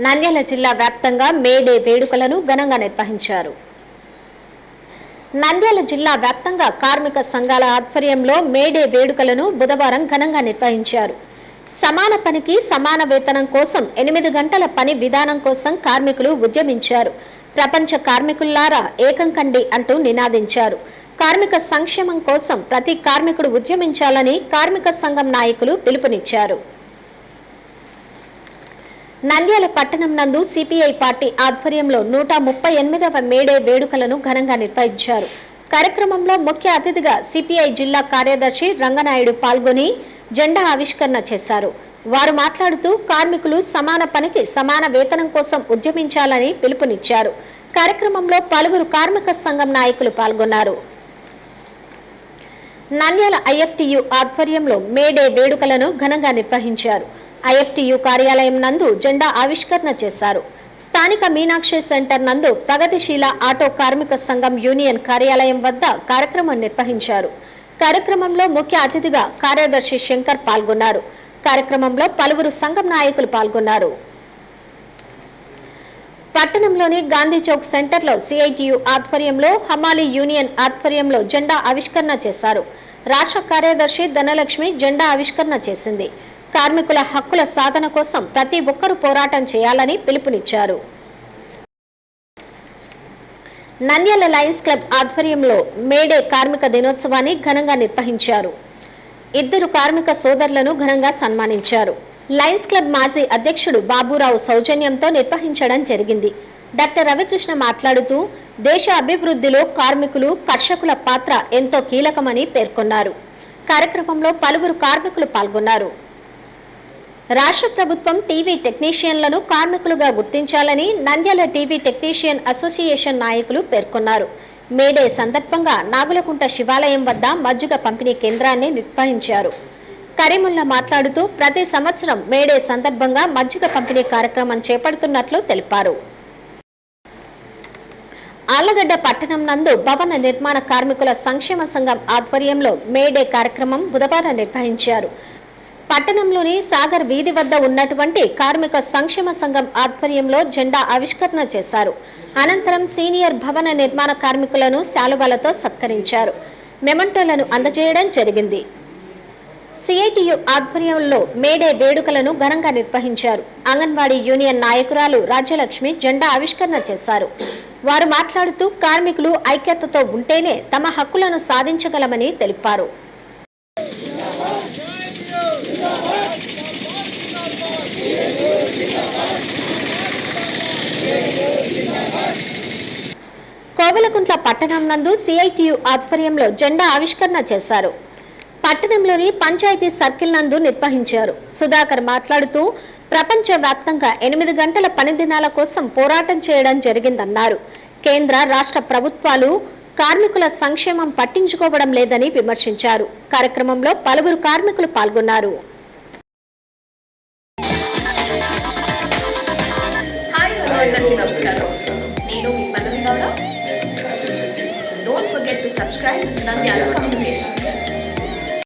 నంద్యాల జిల్లా వ్యాప్తంగా మేడే వేడుకలను ఘనంగా నిర్వహించారు. నంద్యాల జిల్లా వ్యాప్తంగా కార్మిక సంఘాల ఆధ్వర్యంలో మేడే వేడుకలను బుధవారం ఘనంగా నిర్వహించారు. సమాన పనికి సమాన వేతనం కోసం 8 గంటల పని విధానం కోసం కార్మికులు ఉద్యమించారు. ప్రపంచ కార్మికుల్లారా ఏకం కండి అంటూ నినాదించారు. కార్మిక సంక్షేమం కోసం ప్రతి కార్మికుడు ఉద్యమించాలని కార్మిక సంఘం నాయకులు పిలుపునిచ్చారు. నంద్యాల పట్టణం నందు సిపిఐ పార్టీ ఆధ్వర్యంలో 138వ మేడే వేడుకలను ఘనంగా నిర్వహించారు. కార్యక్రమంలో ముఖ్య అతిథిగా సిపిఐ జిల్లా కార్యదర్శి రంగనాయుడు పాల్గొని జెండా ఆవిష్కరణ చేశారు. వారు మాట్లాడుతూ కార్మికులు సమాన పనికి సమాన వేతనం కోసం ఉద్యమించాలని పిలుపునిచ్చారు. కార్యక్రమంలో పలువురు కార్మిక సంఘం నాయకులు పాల్గొన్నారు. నంద్యాల ఐఎఫ్టియు ఆధ్వర్యంలో మేడే వేడుకలను ఘనంగా నిర్వహించారు. ఐఎఫ్టియు కార్యాలయం నందు జెండా ఆవిష్కరణ చేశారు. స్థానిక మీనాక్షి సెంటర్ నందు ప్రగతిశీల ఆటో కార్మిక సంఘం యూనియన్ కార్యాలయం వద్ద కార్యక్రమం నిర్వహించారు. కార్యక్రమంలో ముఖ్య అతిథిగా కార్యదర్శి శంకర్ పాల్గొన్నారు. కార్యక్రమంలో పలువురు సంఘం నాయకులు పాల్గొన్నారు. పట్టణంలోని గాంధీ చౌక్ సెంటర్లో సిఐటియు ఆధ్వర్యంలో హమాలీ యూనియన్ ఆధ్వర్యంలో జెండా ఆవిష్కరణ చేశారు. రాష్ట్ర కార్యదర్శి ధనలక్ష్మి జెండా ఆవిష్కరణ చేసింది. కార్మికుల హక్కుల సాధన కోసం ప్రతి ఒక్కరూ పోరాటం చేయాలని పిలుపునిచ్చారు. నంద్యాల లయన్స్ క్లబ్ ఆధ్వర్యంలో మేడే కార్మిక దినోత్సవాన్ని ఘనంగా నిర్వహించారు. 2 కార్మిక సోదరులను ఘనంగా సన్మానించారు. లయన్స్ క్లబ్ మాజీ అధ్యక్షుడు బాబురావు సౌజన్యంతో నిర్వహించడం జరిగింది. డాక్టర్ రవికృష్ణ మాట్లాడుతూ దేశ అభివృద్ధిలో కార్మికులు, కర్షకుల పాత్ర ఎంతో కీలకమని పేర్కొన్నారు. కార్యక్రమంలో పలువురు కార్మికులు పాల్గొన్నారు. రాష్ట్ర ప్రభుత్వం టీవీ టెక్నీషియన్లను కార్మికులుగా గుర్తించాలని నంద్యాల టీవీ టెక్నీషియన్ అసోసియేషన్ నాయకులు పేర్కొన్నారు. మేడే సందర్భంగా నాగులకుంట శివాలయం వద్ద మజ్జిగ పంపిణీ కేంద్రాన్ని నిర్వహించారు. కరీముల్లా మాట్లాడుతూ ప్రతి సంవత్సరం మేడే సందర్భంగా మజ్జిగ పంపిణీ కార్యక్రమం చేపడుతున్నట్లు తెలిపారు. ఆళ్లగడ్డ పట్టణం నందు భవన నిర్మాణ కార్మికుల సంక్షేమ సంఘం ఆధ్వర్యంలో మేడే కార్యక్రమం బుధవారం నిర్వహించారు. పట్టణంలోని సాగర్ వీధి వద్ద ఉన్నటువంటి కార్మిక సంక్షేమ సంఘం ఆధ్వర్యంలో జెండా ఆవిష్కరణ చేశారు. అనంతరం సీనియర్ భవన నిర్మాణ కార్మికులను శాలువాలతో సత్కరించారు. మెమంటోలను అందజేయడం జరిగింది. సిఐటియు ఆధ్వర్యంలో మేడే వేడుకలను ఘనంగా నిర్వహించారు. అంగన్వాడీ యూనియన్ నాయకురాలు రాజ్యలక్ష్మి జెండా ఆవిష్కరణ చేశారు. వారు మాట్లాడుతూ కార్మికులు ఐక్యతతో ఉంటేనే తమ హక్కులను సాధించగలమని తెలిపారు. కోవెలకుంట్ల పట్టణం నందు సిఐటియు ఆధ్వర్యంలో జెండా ఆవిష్కరణ చేశారు. పట్టణంలోని పంచాయతీ సర్కిల్ నందు నిర్వహించారు. సుధాకర్ మాట్లాడుతూ ప్రపంచ వ్యాప్తంగా 8 గంటల పని దినాల కోసం పోరాటం చేయడం జరిగిందన్నారు. కేంద్ర, రాష్ట్ర ప్రభుత్వాలు కార్మికుల సంక్షేమం పట్టించుకోవడం లేదని విమర్శించారు. కార్యక్రమంలో పలువురు కార్మికులు పాల్గొన్నారు. Don't forget to subscribe to Nandyala Community.